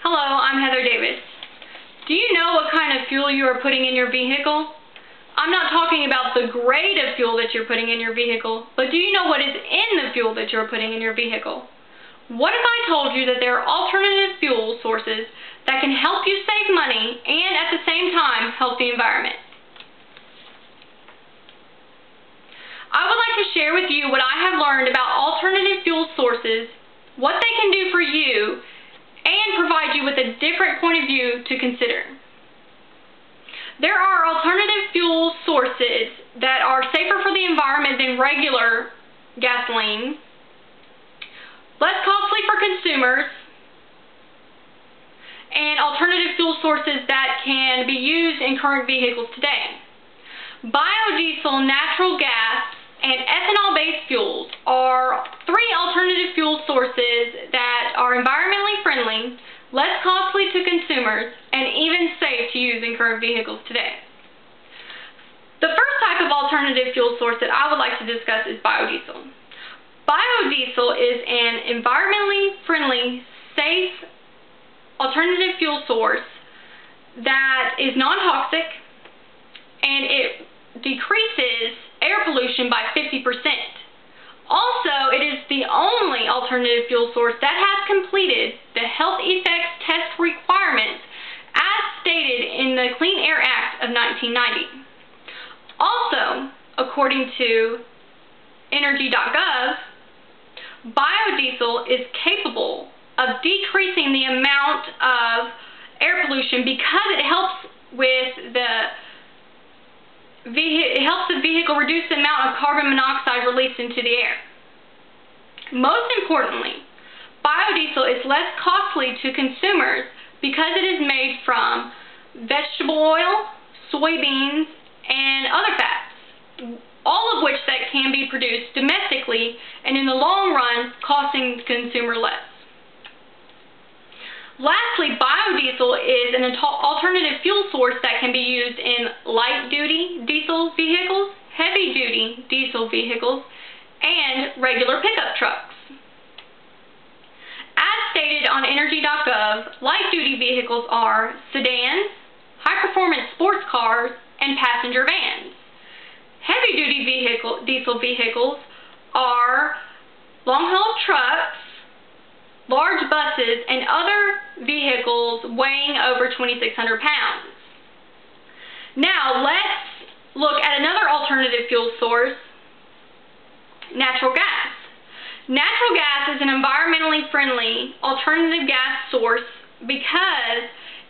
Hello, I'm Heather Davis. Do you know what kind of fuel you are putting in your vehicle? I'm not talking about the grade of fuel that you're putting in your vehicle, but do you know what is in the fuel that you're putting in your vehicle? What if I told you that there are alternative fuel sources that can help you save money and at the same time help the environment? I would like to share with you what I have learned about alternative fuel sources, what they can do for you, and provide you with a different point of view to consider. There are alternative fuel sources that are safer for the environment than regular gasoline, less costly for consumers, and alternative fuel sources that can be used in current vehicles today. Biodiesel, natural gas, and ethanol-based fuels are three alternative fuel sources that are environmentally friendly, less costly to consumers, and even safe to use in current vehicles today. The first type of alternative fuel source that I would like to discuss is biodiesel. Biodiesel is an environmentally friendly, safe alternative fuel source that is non-toxic, and it decreases air pollution by 50%. Also, it is the only alternative fuel source that has completed the health effects test requirements as stated in the Clean Air Act of 1990. Also, according to energy.gov, biodiesel is capable of decreasing the amount of air pollution because it helps with the vehicle reduce the amount of carbon monoxide released into the air. Most importantly, biodiesel is less costly to consumers because it is made from vegetable oil, soybeans, and other fats, all of which that can be produced domestically and in the long run costing the consumer less. Lastly, biodiesel is an alternative fuel source that can be used in light-duty diesel vehicles, heavy-duty diesel vehicles, and regular pickup trucks. As stated on energy.gov, light-duty vehicles are sedans, high-performance sports cars, and passenger vans. Heavy-duty diesel vehicles are long-haul trucks, large buses, and other vehicles weighing over 2,600 pounds. Now, let's look at another alternative fuel source, natural gas. Natural gas is an environmentally friendly alternative gas source because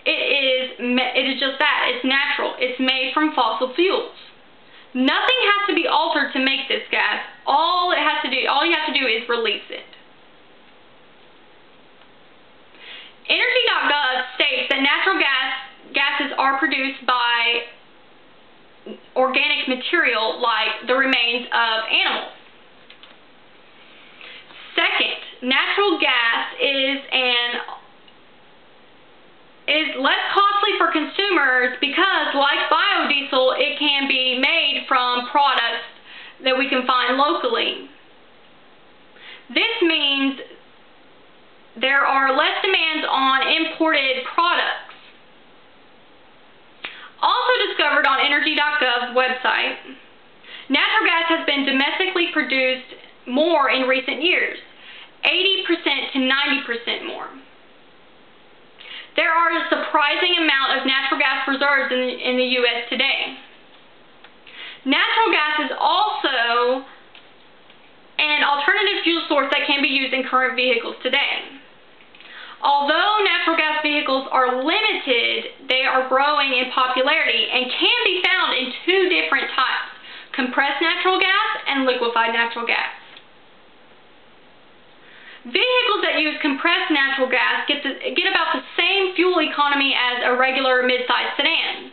it is just that. It's natural. It's made from fossil fuels. Nothing has to be altered to make this gas. All you have to do is release it. Energy.gov states that natural gases are produced by organic material like the remains of animals. Second, natural gas is less costly for consumers because, like biodiesel, it can be made from products that we can find locally. This means there are less demands on imported products. Also discovered on energy.gov's website, natural gas has been domestically produced more in recent years, 80% to 90% more. There are a surprising amount of natural gas reserves in the U.S. today. Natural gas is also an alternative fuel source that can be used in current vehicles today. Although natural gas vehicles are limited, they are growing in popularity and can be found in two different types, compressed natural gas and liquefied natural gas. Vehicles that use compressed natural gas get about the same fuel economy as a regular mid-sized sedan.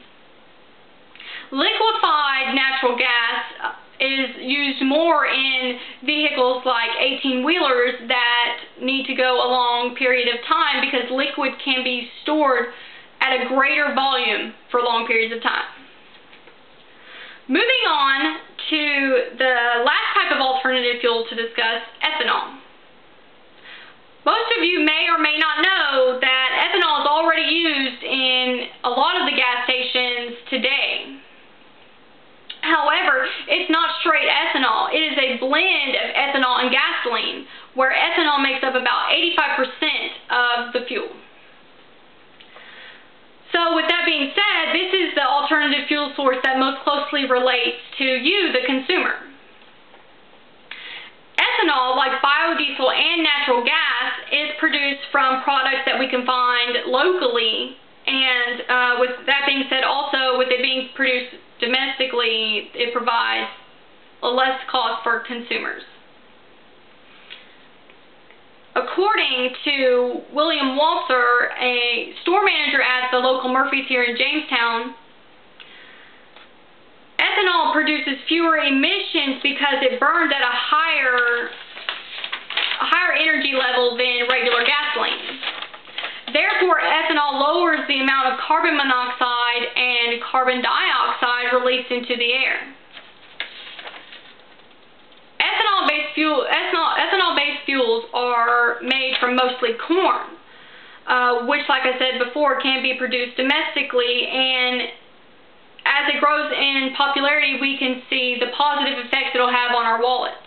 Liquefied natural gas is used more in vehicles like 18-wheelers that need to go a long period of time because liquid can be stored at a greater volume for long periods of time. Moving on to the last type of alternative fuel to discuss, ethanol. Most of you may or may not know that ethanol where ethanol makes up about 85% of the fuel. So with that being said, this is the alternative fuel source that most closely relates to you, the consumer. Ethanol, like biodiesel and natural gas, is produced from products that we can find locally, and with that being said, also with it being produced domestically, it provides a less cost for consumers. According to William Walser, a store manager at the local Murphy's here in Jamestown, ethanol produces fewer emissions because it burns at a higher energy level than regular gasoline. Therefore, ethanol lowers the amount of carbon monoxide and carbon dioxide released into the air. Ethanol-based fuels are made from mostly corn, which, like I said before, can be produced domestically, and as it grows in popularity, we can see the positive effects it'll have on our wallets.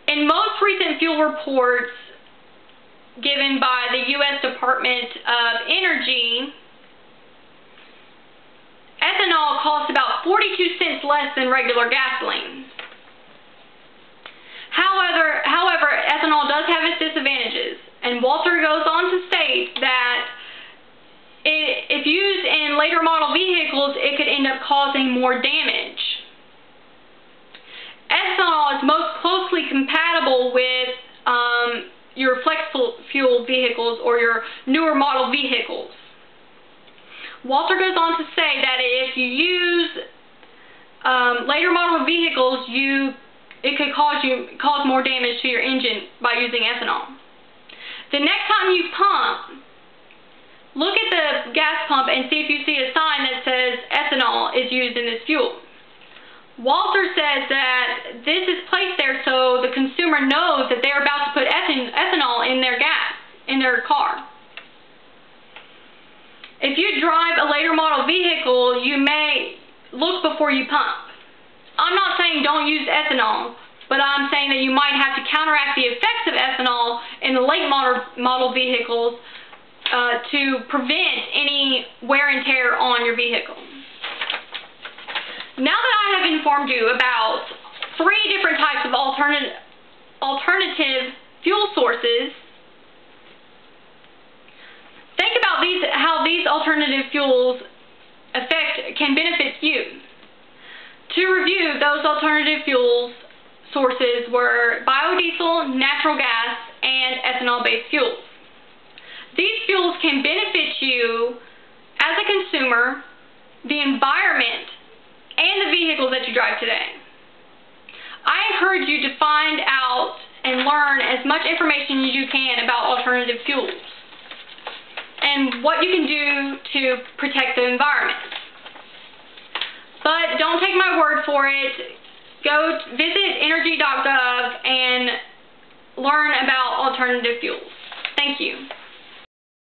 In most recent fuel reports given by the U.S. Department of Energy, ethanol costs about 42 cents less than regular gasoline. However, ethanol does have its disadvantages, and Walter goes on to state that if used in later model vehicles, it could end up causing more damage. Ethanol is most closely compatible with your flex fuel vehicles or your newer model vehicles. Walter goes on to say that if you use later model vehicles, it could cause more damage to your engine by using ethanol. The next time you pump, look at the gas pump and see if you see a sign that says ethanol is used in this fuel. Walter says that this is placed there so the consumer knows that they're about to put ethanol in their gas, in their car. If you drive a later model vehicle, you may look before you pump. I'm not saying don't use ethanol, but I'm saying that you might have to counteract the effects of ethanol in the late model vehicles to prevent any wear and tear on your vehicle. Now that I have informed you about 3 different types of alternative fuel sources, think about how these alternative fuels can benefit you. To review, those alternative fuels sources were biodiesel, natural gas, and ethanol-based fuels. These fuels can benefit you as a consumer, the environment, and the vehicles that you drive today. I encourage you to find out and learn as much information as you can about alternative fuels and what you can do to protect the environment. But don't take my word for it. Go visit energy.gov and learn about alternative fuels. Thank you.